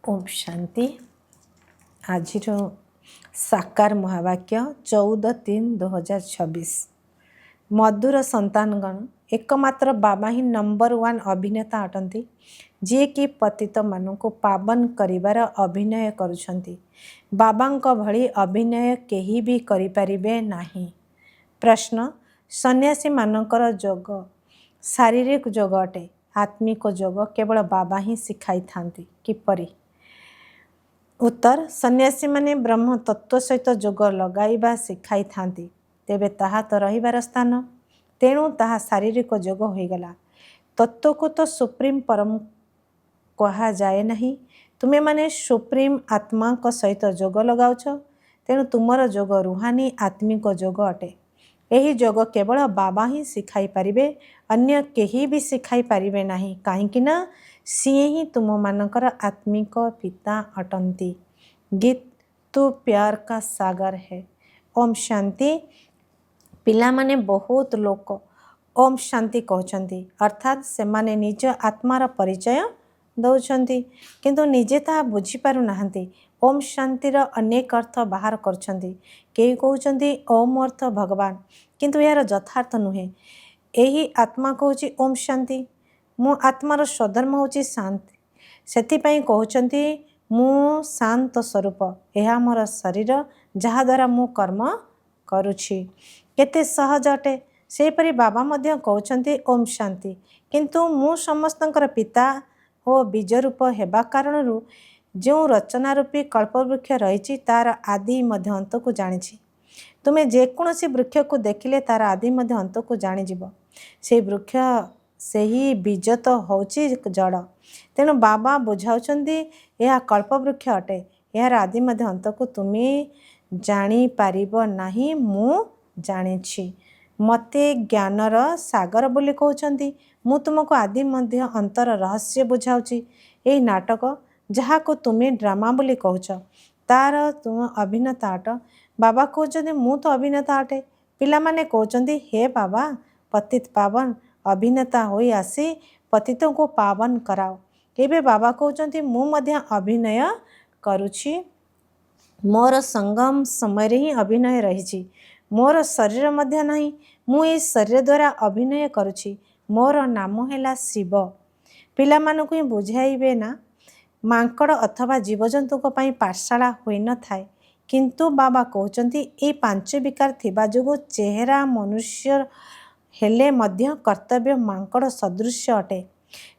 ओम शांति। आज साकार महावाक्य 14/3/2026। मधुर संतानगण एकमात्र बाबा ही नंबर 1 अभिनेता अटंती, जी कि पतित मानक पावन करिवार अभिनय करुछंती। बाबांक भली अभिनय केही भी करिपारिबे नाही। प्रश्न, सन्यासी मानकर जोग शारीरिक जोग अटे, आत्मिक जोग केवल बाबा ही शिखाई थांती किपरि? उत्तर, सन्यासी माने ब्रह्म तत्व सहित जोग लगाइबा शिखाई थांती, तेबे ताहा तो रहिबार स्थान, तेणु ताहा शारीरिक जोग होइगला। तत्व को तो सुप्रीम परम कहा जाए नहीं। तुमे माने सुप्रीम आत्मा को सहित जोग लगाउछ, तेणु तुमर जोग रुहानी आत्मिक जोग अटे। यही जोग केवल बाबा ही शिखाई पारिबे, अन्य केही भी शिखाई पारिबे नहीं। काहींकि ना सिए ही तुम मानकर आत्मिक पिता अटंती। गीत तू प्यार का सागर है। ओम शांति। पिला माने बहुत लोक ओम शांति कहउछंती, अर्थात से माने निज आत्मार परिचय दउछंती, किंतु निजे ताहा बुझी पारु नाहंती। ओम शांतिर अनेक अर्थ बाहर करछंती। केही कहउछंती ओम अर्थ भगवान, किंतु यार यथार्थ नुहे। एही आत्मा कहउची ओम शांति। मु आत्मार स्वधर्म होची शांति, सेथिपाई कहउछंती मु शांत स्वरूप, यह मोर शरीर जहा द्वारा मु कर्म करुछि। केते सहज अटे। सेपरि बाबा मध्य कहउछंती ओम शांति, किंतु मु समस्तंकर पिता ओ बीज रूप हेबा कारणरू जो रचना रूपी कल्पवृक्ष रही तार आदि मध्य अंत को जानिछि। तुमे जेकोसी वृक्ष को देखिले तार आदि मध्य अंत को जानिजिब। से वृक्ष सेही बीज तो होची जड़, तेणु बाबा बुझाउछंती यह कल्पवृक्ष अटे, यार आदि मध्य अंत को तुमे जानी पारिबो नाही, मु जानिछि। मते ज्ञानर सागर बोली कहउछंती, मु तुमको आदि मध्य अंतर रहस्य बुझाउछि। एही नाटक जहा को तुमे ड्रामा बोली कहउछ, तार तुम अभिनेता अट। बाबा कहउछंती मु तो अभिनेता अटे। पिला माने कहउछंती हे बाबा, पतित पावन अभिनेता होई आसी पतितों को पावन कराओ। एबे बाबा कहउछंती मु मध्य अभिनय करुछि। मोर संगम समय ही अभिनय रही, मोर शरीर मध्य नहीं। मु ए शरीर द्वारा अभिनय करुछि। मोर नाम हैला शिव। पिला मानकु ही बुझाइबे ना, मांकड़ अथवा जीवजंतु को पाई पाठशाला होई न थाए, किंतु बाबा कहउछंती ए 5 विकार थिबा जोगु चेहरा मनुष्य हेले मध्य कर्तव्य मांकड़ सदृश अटे।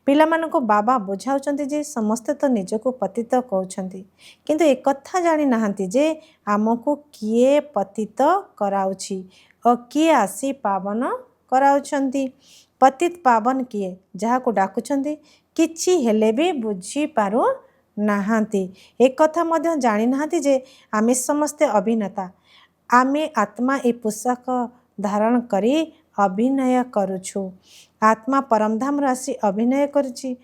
पिला मानकु बाबा बुझाउछंती जे समस्ते तो निजको पतित कहउछंती, किंतु एक कथा जानी नाहंती जे आमको किए पतित कराउछि और किए आसी पावन कराउछंती। पतित पावन किए जहाको डाकुछंती, किछि हेले भी बुझी पारु नाहंती। एक कथा मध्य जानी नाहंती जे आमे समस्ते अभिनेता। आमे आत्मा ए पोशाक धारण करी अभिनय करुछु। आत्मा परमधाम राशि अभिनय करुछि।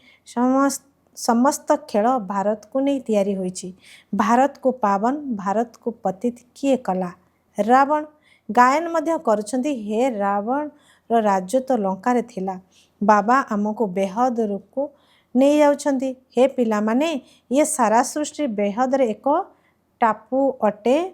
समस्त खेल भारत को नहीं तैयारी होइछि। भारत को पावन, भारत को पतित किए कला? रावण। गायन मध्य करुछंती हे रावण रो राज्य तो लंकारे थिला। बाबा आमको बेहद रूपको नहीं जाउछंती। हे पिला माने, ये सारा सृष्टि बेहद रे एक टापू अटे,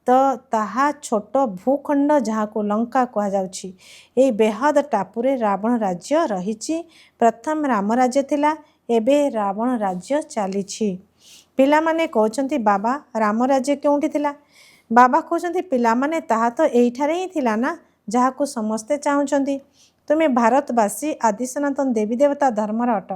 तो ताहा छोट भूखंड जहाँ को लंका कहा जाउछि। ए बेहद टापुरे रावण राज्य रहिछि। प्रथम राम राज्य थिला, एबे रावण राज्य चलीछि। पिला माने कहउछंती बाबा राम राज्य केउंठी थिला? बाबा कहउछंती पिला माने ताहा तो एइठारे ही थिला ना, जहाँ को समस्ते चाहुछंती। तुमे भारतवासी आदि सनातन देवी देवता धर्मर अट,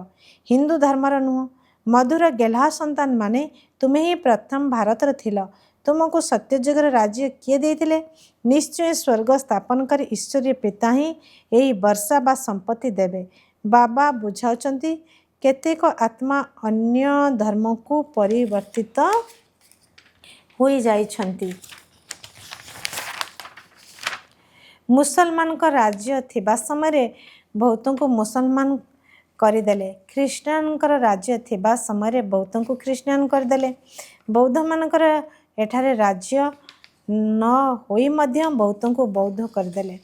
हिंदू धर्मर नुह। मधुर गेल्हा संतान माने तुमे ही प्रथम भारतर थिल। तुमको सत्यजुगर राज्य किए देइथिले? निश्चय स्वर्ग स्थापन कर ईश्वरीय पिता ही यही वर्षा बा संपत्ति देवे। बाबा बुझाउछंती केतेक आत्मा अन्य धर्म को परिवर्तित होई जाइछंती। मुसलमान का राज्य थिबा समय बहुतों को मुसलमान करदेले। ख्रीष्टान राज्य थिबा समय बहुतों को ख्रीष्टान करदेले। बौद्ध मानकर एठारे राज्य न होई मध्य बहुतों को बौद्ध करदेले।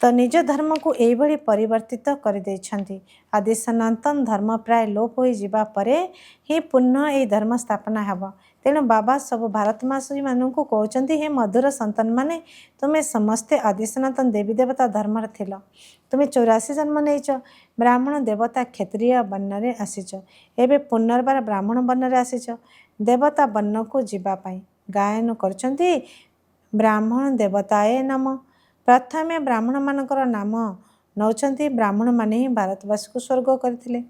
तो निज धर्म को यही परिवर्तित कर देछंती। आदि सनातन धर्म प्राय लोप हो जिबा परे ही पुनः यही धर्म स्थापना हेब। तेणु बाबा सब भारतवासी मानू कहते हे मधुर संतान माने तुम्हें समस्ते आदि सनातन देवी देवता धर्म थिल। तुम्हें 84 जन्म नहींच ब्राह्मण देवता क्षत्रिय वर्ण रे आसीच। एबे पुनर्बार ब्राह्मण वर्ण रे आसीच। देवता वर्ण को जीवाई गायन करछंती ब्राह्मण देवताए नाम। प्रथमे ब्राह्मण मानकर नाम नौचंती ब्राह्मण माने ही भारतवासी को स्वर्ग करथिले।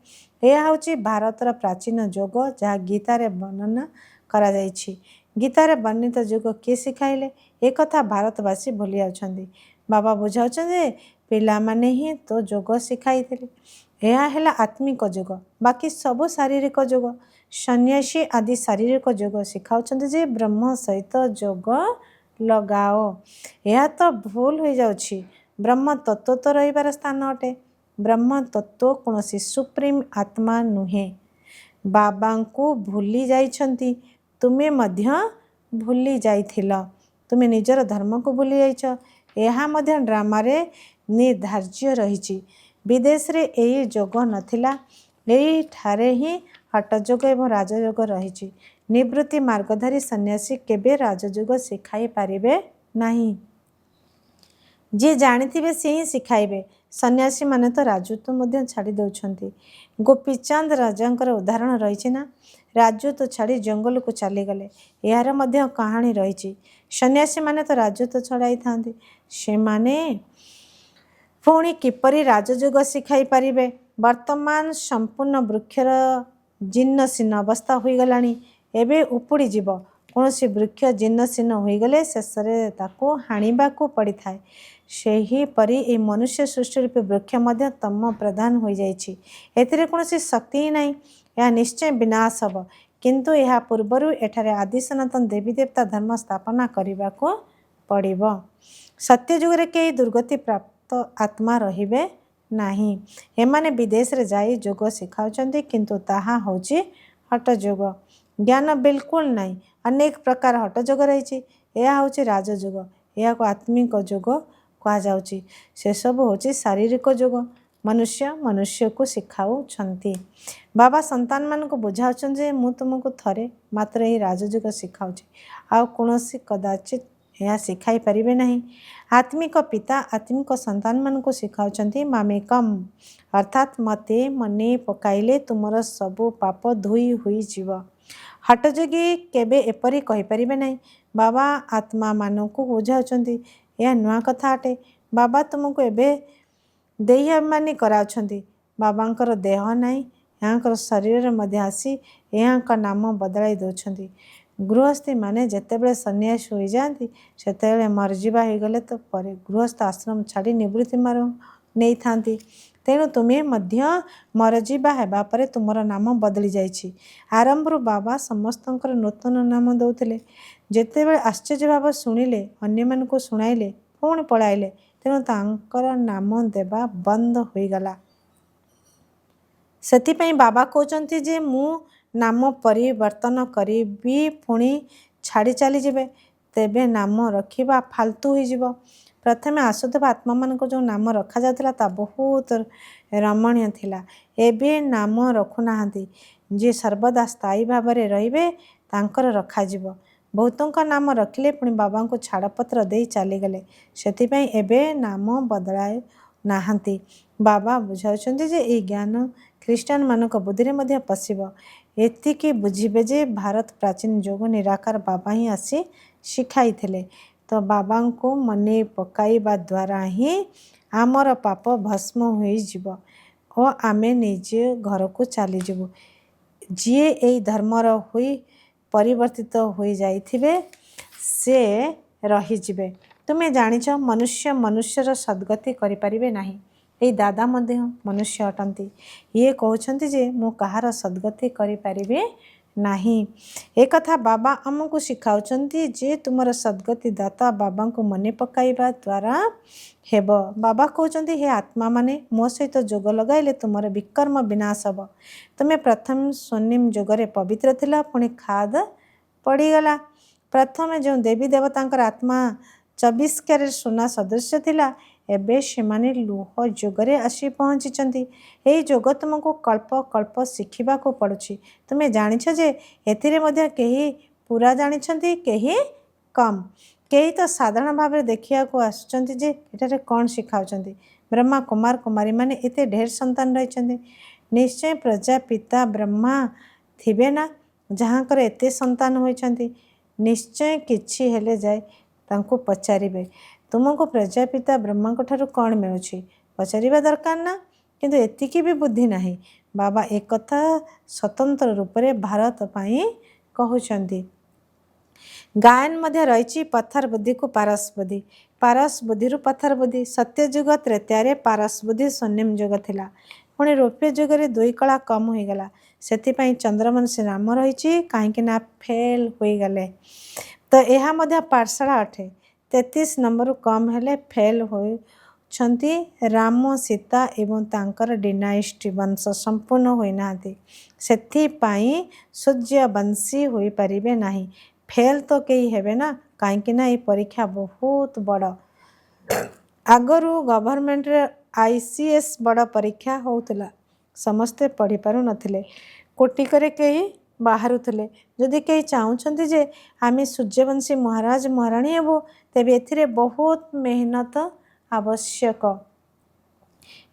यह हूँ भारतर प्राचीन योग जहाँ गीतार वर्णना करा जाइछि। गीतार वर्णित योग किए शिखाइले एक कथा भारतवासी भूली जाउछंती। बाबा बुझाउछंती पिला माने ही तो योग शिखाइथिले। यह है आत्मिक योग, बाकी सब शारीरिक योग। सन्यासी आदि शारीरिक योग शिखाउछंती जे ब्रह्म सहित योग लगाओ। यह तो भूल हो जाउछि। ब्रह्म तत्व तो रहिबार स्थान अटे। ब्रह्म तत्व कौन सुप्रीम आत्मा नुहे। बाबा को भूली जाइछंती। तुमे मध्य भूली जाइथिल। तुमे निजर धर्म को भूली जाइछ। यह मध्य ड्रामा रे निर्धार्य रहिछि। विदेश रे एई जोग नथिला। एई ठारे ही हठयोग एवं राजयोग रहिछि। निवृत्ति मार्गधारी सन्यासी केबे राजयोग शिखाई पारिबे नाही। जे जानिथिबे से ही शिखाइबे। सन्यासी माने तो राजत्व मध्य छाड़ी दउछंती। गोपीचंद राजांकर उदाहरण रहिछि ना। राजत्व छाड़ी जंगल को चली गले। यार मध्य कहानी रहिछि। सन्यासी माने तो राजत्व छड़ाई थांती। से माने पुणी किपरि राजयोग शिखाई पारिबे। वर्तमान संपूर्ण वृक्षर जीर्णशीर्ण अवस्था हो गलानी। एबे उपुड़ी जीव। कौनसी वृक्ष जीर्णशीर्ण होगले शेष में ताको हाणिबा को पड़ी थाए। सेहीपरि ए मनुष्य सृष्टि रूपी वृक्ष मध्य तम प्रधान हो जाइछि। एथिरे कौनसी शक्ति ही नहीं। यह निश्चय विनाश हब। किंतु यह पूर्वरु एठारे आदि सनातन देवी देवता धर्म स्थापना करने को पड़िबो। सत्य जुग रे कई दुर्गति प्राप्त आत्मा रहिबे नाही। एमाने विदेश रे जाई जोग शिखाउछंती किंतु ताहा होची हठ जोग। ज्ञान बिल्कुल नहीं। अनेक प्रकार हठ जोग रही। यह हूँ राजयोग। यह को आत्मिक जोग कह जाउची। से सब होची शारीरिक जोग। मनुष्य मनुष्य को शिखाउछंती। बाबा संतान मान को बुझाउछंती जे मु तुमको थरे मात्र ही राजयोग शिखाउची। आ कोनोसी कदाचित यह शिखाई पारिबे नहीं। आत्मिक पिता आत्मिक संतान मान को शिखाउछंती मामेकम अर्थात मते मने पकाइले तुमर सबु पाप धोई हुई जीव। हठयोगी केबे एपरी कहि पारिबे नहीं। बाबा आत्मा मान को बुझाउछंती। यह नुआ कथा अटे। बाबा तुमको एबे देही अभिमानी कराउछंती। बाबांकर देह नहीं। यहाँ शरीर मध्य आसी यहाँ नाम बदलाई दौरान। गृहस्थी माने जेतेबेले सन्यासी हो जाती सेतेबेले मरजिबा हो गले तो परे गृहस्थ आश्रम छाड़ी निवृत्ति मार्ग नहीं थांती। तेणु तुम्हें मध्य मरजिबा हेबा परे तुमर नाम बदली जाइछि। आरंभरू बाबा समस्तंकर नूतन नाम दौले। जेतेबेले आश्चर्य भाव शुणिले अन्य मानकु शुणाइले पुणी पलाइले। तेणु तांकर नाम देवा बंद हो गला। सेथिपई बाबा कहते जे मु नाम परिवर्तन करी पुणी छाड़ी चली जिबे तेबे नाम रखिबा फालतू हो जिवो। प्रथमे आसुथबा आत्मा मान जो नाम रखा जाता ता बहुत रमणीय थिला। एबे नाम रखुनाहांती। जे सर्वदा स्थायी भाव में रहिबे तांकर रखा जिवो। बहुतों नाम रखिले पुणी बाबा को छाड़पत्र दे चलीगले। सेथिपई एबे नाम बदलाय नाहांती। बाबा बुझाउछंती जे ए ज्ञान ख्रीष्टान मानक बुद्धि में पशिब। एतिकी बुझिबे जे भारत प्राचीन योग निराकार बाबा ही आसी शिखाई थिले। तो बाबा को मने पकाइबा द्वारा ही आमर पाप भस्म होई जिवो और आमे निजे घर को चली जिवो। जिए एई धर्मर हुई परिवर्तित हो जाइथिबे से रही जिबे। तुमे जानिछ मनुष्य मनुष्यर सद्गति करि पारिबे नाही। एई दादा मध्य मनुष्य अटंती। ये कहउछंती जे मु कहार सद्गति करि पारिबे नाही। एक कथा बाबा आमको शिखाउछंती जे तुमर सद्गति दाता बाबा को मने पकाइबा द्वारा हेब। बाबा कहउछंती हे आत्मा माने मो सहित जोग लगाइले तुमर विकर्म विनाश हब। तुमे प्रथम स्वर्णिम जोगरे पवित्र थिला पुणी खाद पड़ीगला। प्रथमे जो देवी देवतांकर आत्मा 24 कैरेट सोना सदृश थिला ଏବେ ସେମାନେ ଲୁହ ଯୁଗରେ ଆସି ପହଞ୍ଚିଛନ୍ତି। ଏହି ଯୁଗ ତୁମକୁ କଳ୍ପ କଳ୍ପ ଶିଖିବାକୁ ପଡ଼ୁଛି। ତୁମେ ଜାଣିଛ ଯେ ଏଥିରେ ମଧ୍ୟ କେହି ପୁରା ଜାଣିଛନ୍ତି, କେହି କମ୍। କେହି ତ ସାଧାରଣ ଭାବରେ ଦେଖିବାକୁ ଆସୁଛନ୍ତି ଯେ ଏଠାରେ କ'ଣ ଶିଖାଉଛନ୍ତି। ବ୍ରହ୍ମା କୁମାର କୁମାରୀମାନେ ଏତେ ଢେର ସନ୍ତାନ ରହିଛନ୍ତି। ନିଶ୍ଚୟ ପ୍ରଜାପିତା ବ୍ରହ୍ମା ଥିବେ ନା, ଯାହାଙ୍କର ଏତେ ସନ୍ତାନ ହୋଇଛନ୍ତି। ନିଶ୍ଚୟ କିଛି ହେଲେ ଯାଇ ତାଙ୍କୁ ପଚାରିବେ, ତୁମକୁ ପ୍ରଜାପିତା ବ୍ରହ୍ମାଙ୍କ ଠାରୁ କ'ଣ ମିଳୁଛି? ପଚାରିବା ଦରକାର ନା? କିନ୍ତୁ ଏତିକି ବି ବୁଦ୍ଧି ନାହିଁ। ବାବା ଏକଥା ସ୍ୱତନ୍ତ୍ର ରୂପରେ ଭାରତ ପାଇଁ କହୁଛନ୍ତି। ଗାୟନ ମଧ୍ୟ ରହିଛି ପଥର ବୁଦ୍ଧିକୁ ପାରସ ବୁଦ୍ଧି, ପାରସ ବୁଦ୍ଧିରୁ ପଥର ବୁଦ୍ଧି। ସତ୍ୟଯୁଗ ତ୍ରେତୟାରେ ପାରସ ବୁଦ୍ଧି ସ୍ୱର୍ଣ୍ଣିମ ଯୁଗ ଥିଲା। ପୁଣି ରୌପ୍ୟ ଯୁଗରେ ଦୁଇ କଳା କମ୍ ହୋଇଗଲା। ସେଥିପାଇଁ ଚନ୍ଦ୍ରବଂଶୀ ନାମ ରହିଛି, କାହିଁକି ନା ଫେଲ୍ ହୋଇଗଲେ। ତ ଏହା ମଧ୍ୟ ପାଠଶାଳା ଅଟେ। 33 ନମ୍ବରରୁ କମ୍ ହେଲେ ଫେଲ୍ ହେଉଛନ୍ତି। ରାମ ସୀତା ଏବଂ ତାଙ୍କର ଡିନାଇଷ୍ଟି ବଂଶ ସମ୍ପୂର୍ଣ୍ଣ ହୋଇନାହାନ୍ତି। ସେଥିପାଇଁ ସୂର୍ଯ୍ୟବଂଶୀ ହୋଇପାରିବେ ନାହିଁ। ଫେଲ୍ ତ କେହି ହେବେ ନା, କାହିଁକି ନା ଏହି ପରୀକ୍ଷା ବହୁତ ବଡ଼। ଆଗରୁ ଗଭର୍ଣ୍ଣମେଣ୍ଟରେ ICS ବଡ଼ ପରୀକ୍ଷା ହେଉଥିଲା। ସମସ୍ତେ ପଢ଼ିପାରୁନଥିଲେ, କୋଟିକରେ କେହି ବାହାରୁଥିଲେ। ଯଦି କେହି ଚାହୁଁଛନ୍ତି ଯେ ଆମେ ସୂର୍ଯ୍ୟବଂଶୀ ମହାରାଜ ମହାରାଣୀ ହେବୁ, ତେବେ ଏଥିରେ ବହୁତ ମେହନତ ଆବଶ୍ୟକ।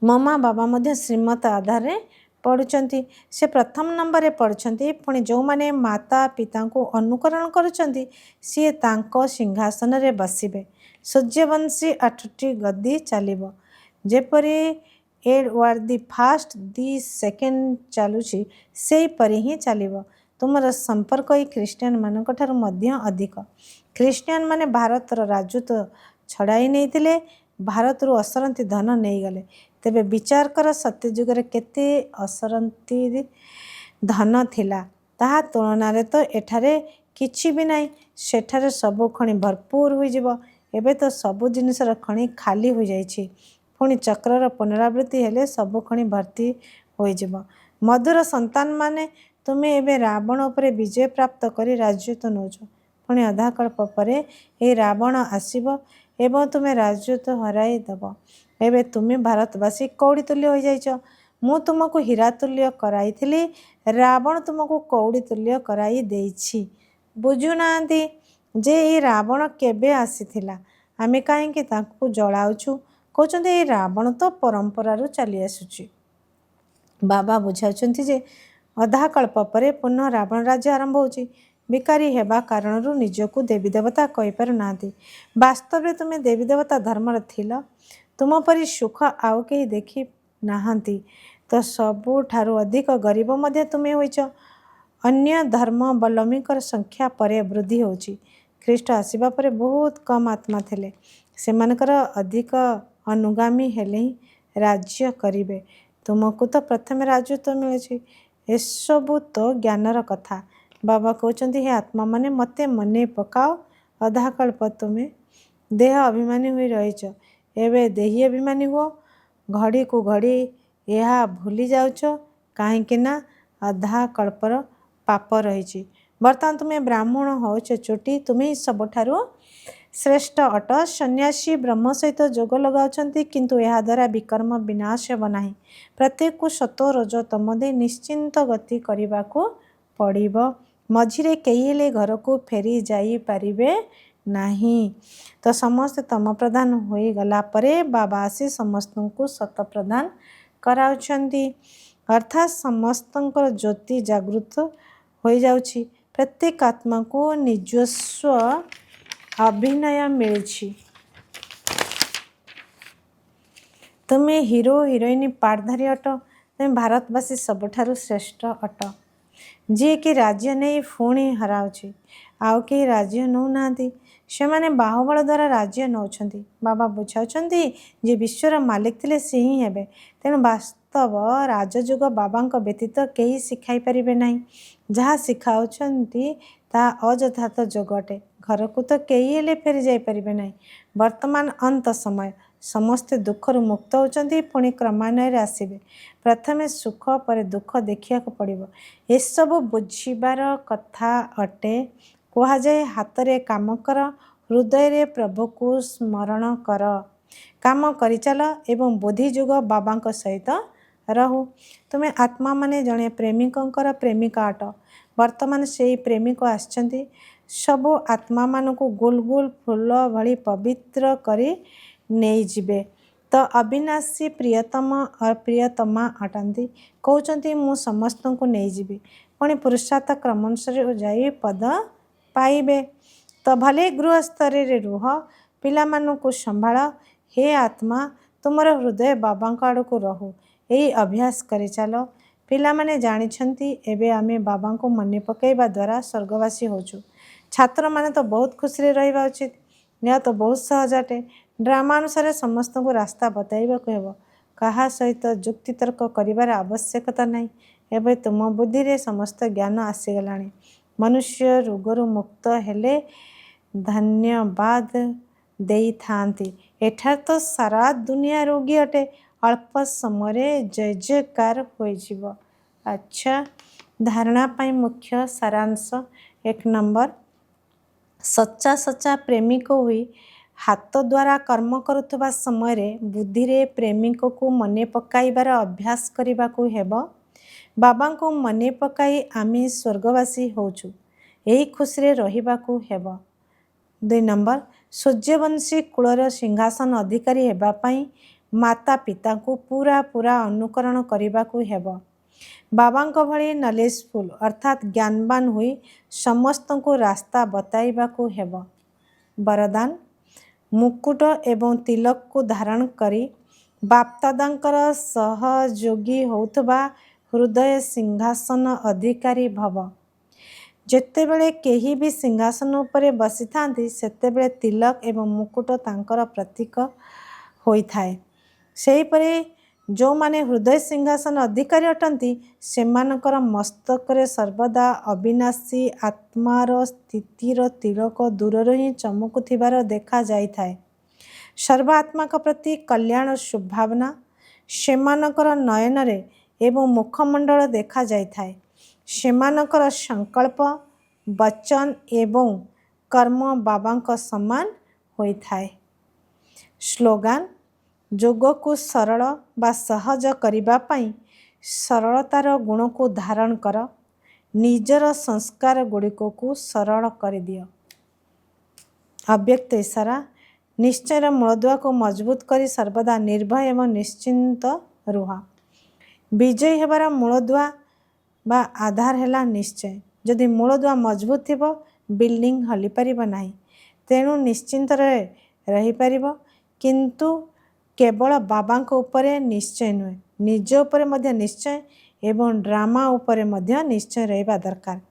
ମମା ବାବା ମଧ୍ୟ ଶ୍ରୀମତ ଆଧାରରେ ପଢ଼ୁଛନ୍ତି। ସେ ପ୍ରଥମ ନମ୍ବରରେ ପଢ଼ୁଛନ୍ତି। ପୁଣି ଯେଉଁମାନେ ମାତା ପିତାଙ୍କୁ ଅନୁକରଣ କରୁଛନ୍ତି, ସିଏ ତାଙ୍କ ସିଂହାସନରେ ବସିବେ। ସୂର୍ଯ୍ୟବଂଶୀ 8ଟି ଗଦି ଚାଲିବ। ଯେପରି ଏଡୱାର୍ଡ ଦି ଫାଷ୍ଟ ଦି ସେକେଣ୍ଡ ଚାଲୁଛି, ସେହିପରି ହିଁ ଚାଲିବ। ତୁମର ସମ୍ପର୍କ ଏହି ଖ୍ରୀଷ୍ଟିଆନମାନଙ୍କ ଠାରୁ ମଧ୍ୟ ଅଧିକ। ଖ୍ରୀଷ୍ଟିଆନମାନେ ଭାରତର ରାଜତ୍ୱ ଛଡ଼ାଇ ନେଇଥିଲେ, ଭାରତରୁ ଅସରନ୍ତି ଧନ ନେଇଗଲେ। ତେବେ ବିଚାର କର, ସତ୍ୟଯୁଗରେ କେତେ ଅସରନ୍ତି ଧନ ଥିଲା। ତାହା ତୁଳନାରେ ତ ଏଠାରେ କିଛି ବି ନାହିଁ। ସେଠାରେ ସବୁ ଖଣି ଭରପୁର ହୋଇଯିବ। ଏବେ ତ ସବୁ ଜିନିଷର ଖଣି ଖାଲି ହୋଇଯାଇଛି। ପୁଣି ଚକ୍ରର ପୁନରାବୃତ୍ତି ହେଲେ ସବୁ ଖଣି ଭର୍ତ୍ତି ହୋଇଯିବ। ମଧୁର ସନ୍ତାନମାନେ, ତୁମେ ଏବେ ରାବଣ ଉପରେ ବିଜୟ ପ୍ରାପ୍ତ କରି ରାଜତ୍ୱ ନେଉଛ। ପୁଣି ଅଧାକଳ୍ପ ପରେ ଏହି ରାବଣ ଆସିବ ଏବଂ ତୁମେ ରାଜତ୍ୱ ହରାଇ ଦେବ। ଏବେ ତୁମେ ଭାରତବାସୀ କଉଡ଼ି ତୁଲ୍ୟ ହୋଇଯାଇଛ। ମୁଁ ତୁମକୁ ହୀରା ତୁଲ୍ୟ କରାଇଥିଲି, ରାବଣ ତୁମକୁ କଉଡ଼ି ତୁଲ୍ୟ କରାଇ ଦେଇଛି। ବୁଝୁନାହାନ୍ତି ଯେ ଏହି ରାବଣ କେବେ ଆସିଥିଲା, ଆମେ କାହିଁକି ତାଙ୍କୁ ଜଳାଉଛୁ। କହୁଛନ୍ତି ଏହି ରାବଣ ତ ପରମ୍ପରାରୁ ଚାଲି ଆସୁଛି। ବାବା ବୁଝାଉଛନ୍ତି ଯେ ଅଧାକଳ୍ପ ପରେ ପୁନଃ ରାବଣ ରାଜ୍ୟ ଆରମ୍ଭ ହେଉଛି। ବିକାରୀ ହେବା କାରଣରୁ ନିଜକୁ ଦେବୀ ଦେବତା କହିପାରୁନାହାନ୍ତି। ବାସ୍ତବରେ ତୁମେ ଦେବୀ ଦେବତା ଧର୍ମର ଥିଲ। ତୁମ ପରି ସୁଖ ଆଉ କେହି ଦେଖି ନାହାନ୍ତି। ତ ସବୁଠାରୁ ଅଧିକ ଗରିବ ମଧ୍ୟ ତୁମେ ହୋଇଛ। ଅନ୍ୟ ଧର୍ମାବଲମ୍ବୀଙ୍କର ସଂଖ୍ୟା ପରେ ବୃଦ୍ଧି ହେଉଛି। ଖ୍ରୀଷ୍ଟ ଆସିବା ପରେ ବହୁତ କମ୍ ଆତ୍ମା ଥିଲେ। ସେମାନଙ୍କର ଅଧିକ ଅନୁଗାମୀ ହେଲେ ହିଁ ରାଜ୍ୟ କରିବେ। ତୁମକୁ ତ ପ୍ରଥମେ ରାଜତ୍ୱ ମିଳିଛି। ଏସବୁ ତ ଜ୍ଞାନର କଥା। ବାବା କହୁଛନ୍ତି, ହେ ଆତ୍ମାମାନେ, ମୋତେ ମନେ ପକାଅ। ଅଧାକଳ୍ପ ତୁମେ ଦେହ ଅଭିମାନୀ ହୋଇ ରହିଛ। ଏବେ ଦେହୀ ଅଭିମାନୀ ହୁଅ। ଘଡ଼ିକୁ ଘଡ଼ି ଏହା ଭୁଲି ଯାଉଛ, କାହିଁକି ନା ଅଧାକଳ୍ପର ପାପ ରହିଛି। ବର୍ତ୍ତମାନ ତୁମେ ବ୍ରାହ୍ମଣ ହେଉଛ ଚୋଟି, ତୁମେ ସବୁଠାରୁ ଶ୍ରେଷ୍ଠ ଅଟ। ସନ୍ନ୍ୟାସୀ ବ୍ରହ୍ମ ସହିତ ଯୋଗ ଲଗାଉଛନ୍ତି, କିନ୍ତୁ ଏହାଦ୍ୱାରା ବିକର୍ମ ବିନାଶ ହେବ ନାହିଁ। ପ୍ରତ୍ୟେକକୁ ସତ୍ୱ ରଜ ତମ ଦେଇ ନିଶ୍ଚିନ୍ତ ଗତି କରିବାକୁ ପଡ଼ିବ। ମଝିରେ କେହି ହେଲେ ଘରକୁ ଫେରି ଯାଇପାରିବେ ନାହିଁ। ତ ସମସ୍ତେ ତମ ପ୍ରଧାନ ହୋଇଗଲା ପରେ ବାବା ଆସି ସମସ୍ତଙ୍କୁ ସତ ପ୍ରଦାନ କରାଉଛନ୍ତି। ଅର୍ଥାତ୍ ସମସ୍ତଙ୍କର ଜ୍ୟୋତି ଜାଗୃତ ହୋଇଯାଉଛି। ପ୍ରତ୍ୟେକ ଆତ୍ମାକୁ ନିଜସ୍ୱ ଅଭିନୟ ମିଳିଛି। ତୁମେ ହିରୋ ହିରୋଇନ ପାର୍ଟଧାରୀ ଅଟ। ତୁମେ ଭାରତବାସୀ ସବୁଠାରୁ ଶ୍ରେଷ୍ଠ ଅଟ, ଯିଏକି ରାଜ୍ୟ ନେଇ ପୁଣି ହରାଉଛି। ଆଉ କେହି ରାଜ୍ୟ ନେଉନାହାନ୍ତି। ସେମାନେ ବାହୁବଳ ଦ୍ୱାରା ରାଜ୍ୟ ନେଉଛନ୍ତି। ବାବା ବୁଝାଉଛନ୍ତି ଯେ ବିଶ୍ୱର ମାଲିକ ଥିଲେ ସେ ହିଁ ହେବେ। ତେଣୁ ବାସ୍ତବ ରାଜଯୋଗ ବାବାଙ୍କ ବ୍ୟତୀତ କେହି ଶିଖାଇ ପାରିବେ ନାହିଁ। ଯାହା ଶିଖାଉଛନ୍ତି ତାହା ଅଯଥାର୍ଥ ଯୋଗ ଅଟେ। ଘରକୁ ତ କେହି ହେଲେ ଫେରି ଯାଇପାରିବେ ନାହିଁ। ବର୍ତ୍ତମାନ ଅନ୍ତ ସମୟ। ସମସ୍ତେ ଦୁଃଖରୁ ମୁକ୍ତ ହେଉଛନ୍ତି, ପୁଣି କ୍ରମାନ୍ୱୟରେ ଆସିବେ। ପ୍ରଥମେ ସୁଖ ପରେ ଦୁଃଖ ଦେଖିବାକୁ ପଡ଼ିବ। ଏସବୁ ବୁଝିବାର କଥା ଅଟେ। କୁହାଯାଏ, ହାତରେ କାମ କର, ହୃଦୟରେ ପ୍ରଭୁକୁ ସ୍ମରଣ କର। काम करिचाल एवं बुद्धिजुग बाबा सहित रहू। तुमे आत्मा माने जड़े प्रेमिकंकर प्रेमिका अट। वर्तमान से प्रेमिक आछंती सबु आत्मा मान को गोल गोल फूल भली पवित्र करी नहीं जिबे। तो अविनाशी प्रियतम और प्रियतमा अटंती कहते मु समस्त को नहीं जीवी पुणी पुरुषार्थ क्रमानुसार जाई पद पाइबे। तो भले गृहस्तर रुह पिला को संभाल। हे आत्मा तुमर हृदय बाबा आड़ को रहू यही अभ्यास करी चल। पिला माने जानिछंती एबे आमे बाबा को मने पकेबा द्वारा स्वर्गवासी होचु। छात्र माने तो बहुत खुशी रहिबा उचित। यह तो बहुत सहज अटे। ड्रामा अनुसार समस्त को रास्ता बताइबा को हेबो। कहा सहित जुक्ति तर्क करिबार आवश्यकता नहीं। एबे तुम बुद्धि रे समस्त ज्ञान आसीगलानी। मनुष्य रोगरु मुक्त हेले धन्यवाद देई थांती। एठार तो सारा दुनिया रोगी अटे। अल्प समय जय जयकार हो जीव। अच्छा धारणा पाई मुख्य सारांश 1 नंबर सच्चा सच्चा प्रेमिक हुई हाथ द्वारा कर्म करुवा समय बुद्धि रे प्रेमिक को मने पकाइबार अभ्यास करने को हेब। बाबा को मने पकाई आमे स्वर्गवासी होचु यही खुशी रहिबा को हेब। 2 नंबर सूर्यवंशी कुलर सिंहासन अधिकारी हेबा पाई माता पिता को पूरा पूरा अनुकरण करने को हेब। बाबा भली नॉलेजफुल अर्थात ज्ञानवान हुई समस्त को रास्ता बताइबा को हेब। वरदान मुकुट एवं तिलक को धारण करी बापदादांकर सहयोगी होउथबा हृदय सिंहासन अधिकारी भव। जेतेबेले केही भी सिंहासन उपरे बसी थांती सेतेबेले तिलक एवं मुकुट तांकर प्रतीक होइथाए। सेही परे जो माने हृदय सिंहासन अधिकारी अटंती सेमानकर मस्तक रे सर्वदा अविनाशी आत्मार स्थितिर तिलक दूर ही चमकुथिबार देखा जाइथाए। सर्वात्मा का प्रति कल्याण शुभावना सेमानकर नयन रे एवं मुखमंडल देखा जाइथाए। सेमानकर संकल्प वचन एवं कर्म बाबा समान होइथाए। स्लोगान जोग को सरल बा सहज करिबा पाई सरलतार गुण को धारण कर निजर संस्कार गुड़िक को सरल कर दियो। अव्यक्त इशारा निश्चय मूलदुआ को मजबूत करी सर्वदा निर्भय एवं निश्चिंत रुह। विजयी हेबार मूलदुआ बा आधार हैला निश्चय। जदि मूलदुआ मजबूत थिबो बिल्डिंग हली परिबो नाही। तेणु निश्चिंत रही परिबो किंतु केवल बाबा को ऊपर निश्चय नुहे निज ऊपर मध्य निश्चय एवं ड्रामा ऊपर मध्य निश्चय रहिबा दरकार।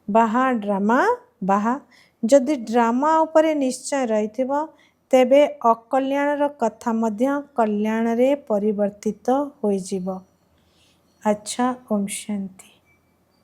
बाहा ड्रामा बाहा जदि ड्रामा ऊपर निश्चय रहिथिबो तेबे अकल्याणर कथा मध्य कल्याण रे परिवर्तित होई जीवो। अच्छा ओम शांति।